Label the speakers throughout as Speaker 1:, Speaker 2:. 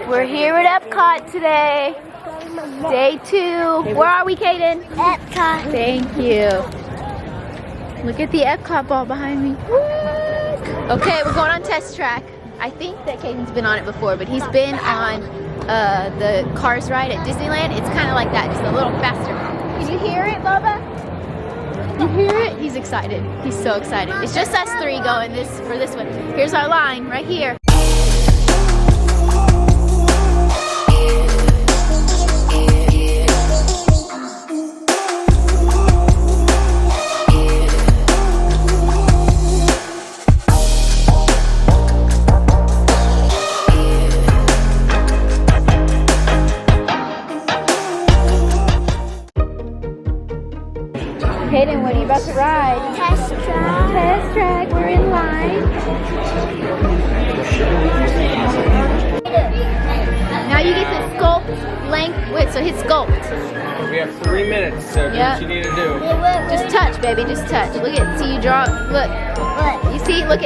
Speaker 1: We're here at Epcot today. Day 2. Where are we, Kaden?
Speaker 2: Epcot.
Speaker 1: Thank you. Look at the Epcot ball behind me. Okay, we're going on test track. I think that Kaden's been on it before, but he's been on the Cars ride at Disneyland. It's kind of like that, just a little faster. Can you hear it, Bubba? You hear it? He's excited. He's so excited. It's just us 3 going for this one. Here's our line right here. Hayden, what are you about to ride?
Speaker 2: Test track.
Speaker 1: Test track, we're in line. Now you get the sculpt length width, so hit sculpt.
Speaker 3: We have 3 minutes, so do what you need to do.
Speaker 1: Just touch, baby, just touch. Look at, see you draw, look. You see, look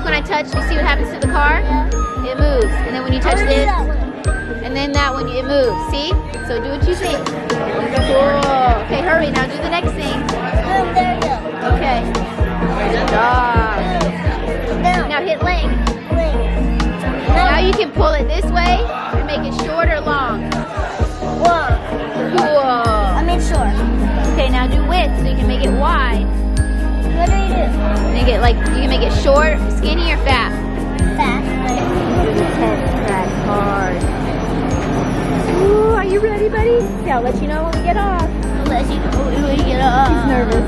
Speaker 1: when I touch, you see what happens to the car? It moves, and then when you touch this, and then that one, it moves, see? So do what you think. Cool. Okay, hurry, now do the next thing.
Speaker 2: There you go.
Speaker 1: Okay. Good job. Now hit length. Now you can pull it this way and make it short or long.
Speaker 2: Long.
Speaker 1: Cool.
Speaker 2: I mean short.
Speaker 1: Okay, now do width so you can make it wide.
Speaker 2: What do you do?
Speaker 1: Make it like, you can make it short, skinny, or fat.
Speaker 2: Fast.
Speaker 1: Test track hard. Ooh, are you ready, buddy? Yeah, I'll let you know when we get off.
Speaker 2: I'll let you know when we get up.
Speaker 1: He's nervous.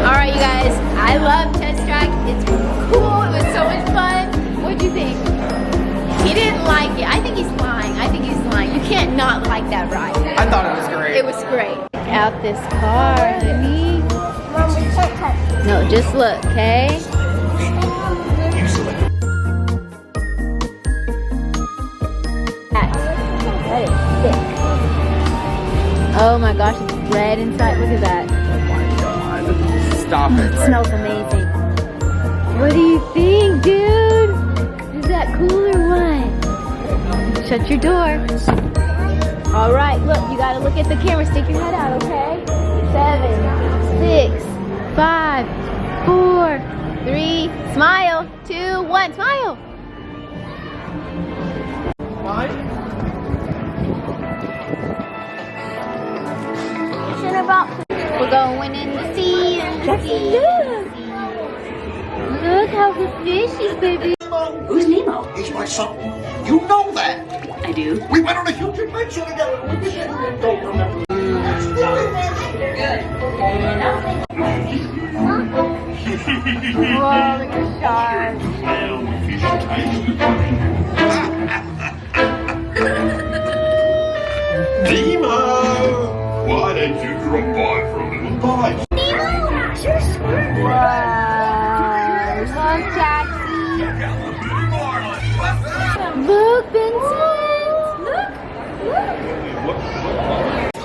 Speaker 1: Alright, you guys. I love test track. It's cool. It was so much fun. What'd you think? He didn't like it. I think he's lying. You can't not like that ride.
Speaker 3: I thought it was great.
Speaker 1: It was great. Check out this car, honey.
Speaker 2: Mom, we can't touch it.
Speaker 1: No, just look, okay? That is thick. Oh my gosh, it's red inside. Look at that.
Speaker 3: Oh my god. Stop it.
Speaker 1: It smells amazing. What do you think, dude? Is that cool or what? Shut your door. All right, look, you gotta look at the camera. Stick your head out, okay? 7, 6, 5, 4, 3. Smile. 2, 1. Smile. We're going in the sea. Jaxy, look how the fish is, baby.
Speaker 4: Who's Nemo? He's my son. You know that.
Speaker 5: I do.
Speaker 4: We went on a huge adventure together. We don't remember.
Speaker 1: Whoa, look at the shark.
Speaker 4: Nemo! Why didn't you drop by for a little bite?
Speaker 2: Nemo, you're smart.
Speaker 1: Wow. Look, Jaxy. Look, Vincent. Look.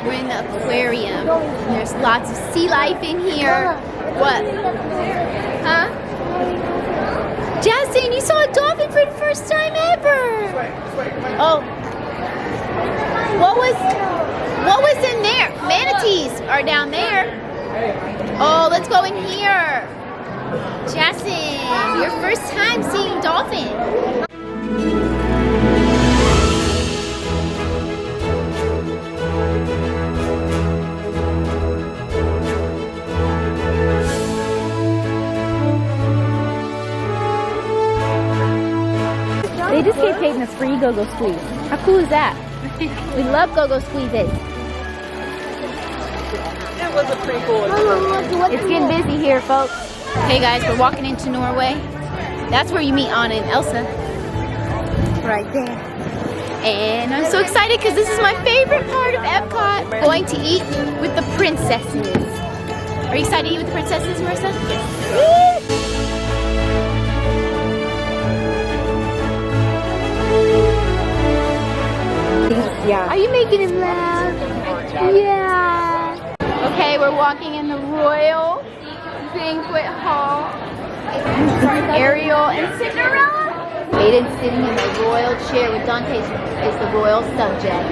Speaker 1: We're in the aquarium. There's lots of sea life in here. What? Huh? Justin, you saw a dolphin for the first time ever. Oh. What was in there? Manatees are down there. Oh, let's go in here. Jackson, your first time seeing dolphin. They just gave Peyton a free go-go squeeze. How cool is that? We love go-go squeezes.
Speaker 3: It was a pretty cool.
Speaker 1: It's getting busy here, folks. Okay, guys, we're walking into Norway. That's where you meet Anna and Elsa. Right there. And I'm so excited because this is my favorite part of Epcot. Going to eat with the princesses. Are you excited to eat with the princesses, Marissa? Yes. Yeah. Are you making him laugh? Yeah. Okay, we're walking in the Royal Banquet Hall. Ariel and Cinderella. Aiden's sitting in the royal chair with Dante is the royal subject.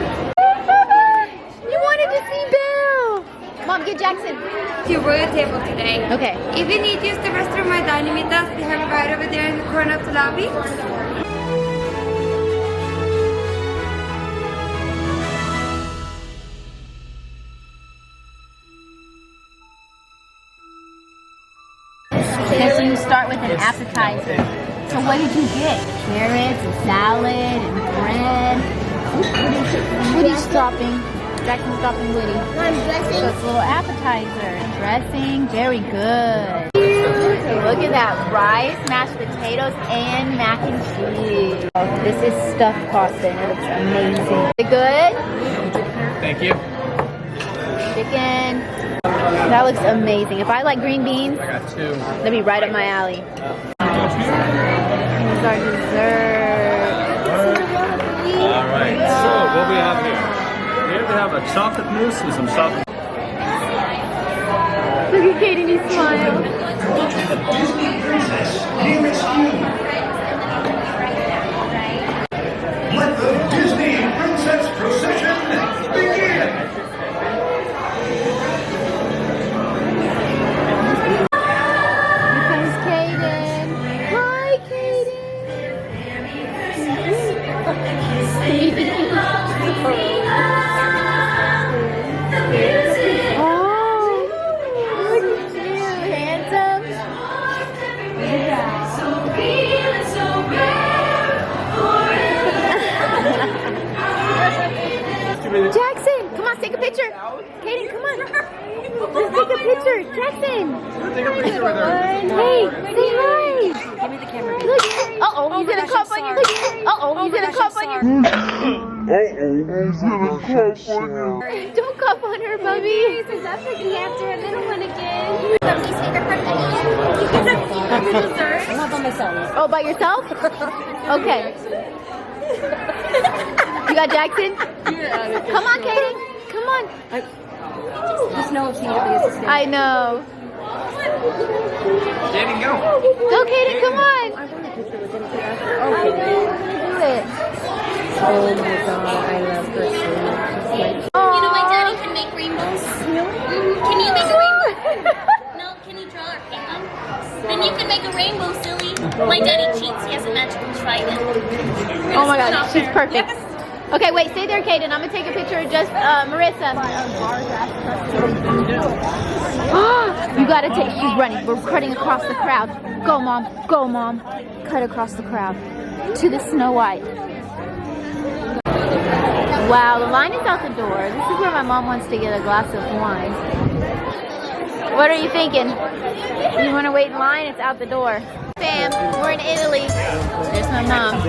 Speaker 1: You wanted to see Bill! Mom, get Jackson.
Speaker 5: To your royal table today.
Speaker 1: Okay.
Speaker 5: If you need to use the restroom or dining with us, we have it right over there in the corner of the lobby.
Speaker 1: Okay, so you start with an appetizer. So what did you get? Carrots and salad and bread. Woody's dropping. Jackson's dropping Woody.
Speaker 2: I'm dressing.
Speaker 1: So it's a little appetizer. Dressing. Very good. Okay, look at that. Rice, mashed potatoes, and mac and cheese. Oh, this is stuffed pasta and it looks amazing. Is it good?
Speaker 3: Thank you.
Speaker 1: Chicken. That looks amazing. If I like green beans,
Speaker 3: I got 2.
Speaker 1: that'd be right up my alley. Here's our dessert.
Speaker 6: All right, so what we have here? Here we have a chocolate mousse with some chocolate.
Speaker 1: Look at Katie, he smiles.
Speaker 4: Disney princess name is you. Let the Disney princess procession begin.
Speaker 1: Here comes Kaden. Hi, Kaden. Oh, look at you, handsome. Jackson, come on, take a picture. Kaden, come on. Let's take a picture. Jackson.
Speaker 3: Take a picture with her.
Speaker 1: Hey, say hi. Give me the camera. Look. Uh-oh, he's gonna cup on you. Uh-oh, he's gonna cup on you. Don't cup on her, Bubby.
Speaker 2: Because I'm looking after a little one again. Somebody's favorite part of the
Speaker 1: I'm not by myself. Oh, by yourself? Okay. You got Jackson? Come on, Kaden. Come on.
Speaker 5: Just know if she is a
Speaker 1: I know.
Speaker 3: Jaden, go.
Speaker 1: Go, Kaden, come on. Okay. Do it.
Speaker 5: Oh my god, I love her so much.
Speaker 2: You know, my daddy can make rainbows. Can you make a rainbow? No, can you draw or paint them? Then you can make a rainbow, silly. My daddy cheats. He has a magical trident.
Speaker 1: Oh my god, she's perfect. Okay, wait, stay there, Kaden. I'm gonna take a picture of just Marissa. You gotta take, she's running. We're cutting across the crowd. Go, Mom. Go, Mom. Cut across the crowd to the Snow White. Wow, the line is out the door. This is where my mom wants to get a glass of wine. What are you thinking? You want to wait in line? It's out the door. Fam, we're in Italy. There's my mom.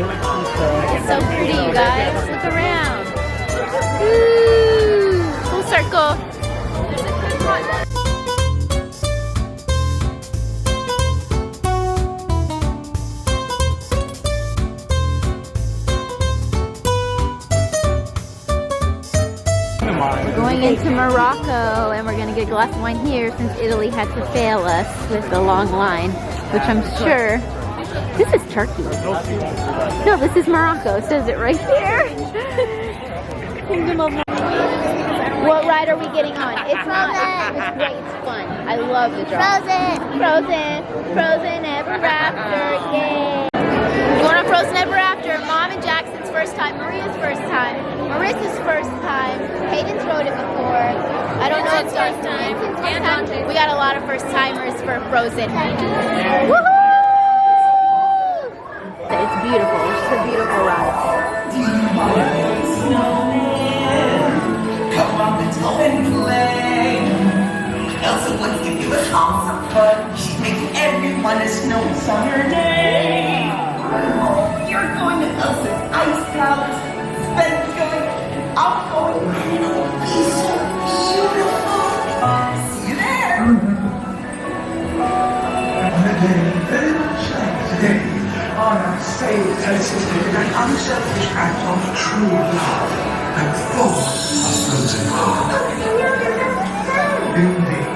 Speaker 1: It's so pretty, you guys. Look around. Woo! Full circle. We're going into Morocco and we're going to get a glass of wine here since Italy had to fail us with the long line, which I'm sure, this is Turkey. No, this is Morocco. It says it right here. Kingdom of Morocco. What ride are we getting on? It's not, it's great, it's fun. I love the drop. Frozen Ever After, yay. We're going on Frozen Ever After. Mom and Jackson's first time, Maria's first time, Marissa's first time. Hayden's rode it before. I don't know if first time. We got a lot of first timers for Frozen. Woohoo! It's beautiful. It's just a beautiful ride.
Speaker 7: Come on, let's go and play. Elsa wants to give us all some fun. She's making everyone a snowy summer day. Oh, you're going to Elsa's ice palace. Spen's going. I'm going. And it'll be so beautiful. See you there.
Speaker 8: Very much like today, on our stage, and unselfish act of true love and full of frozen heart. Indeed.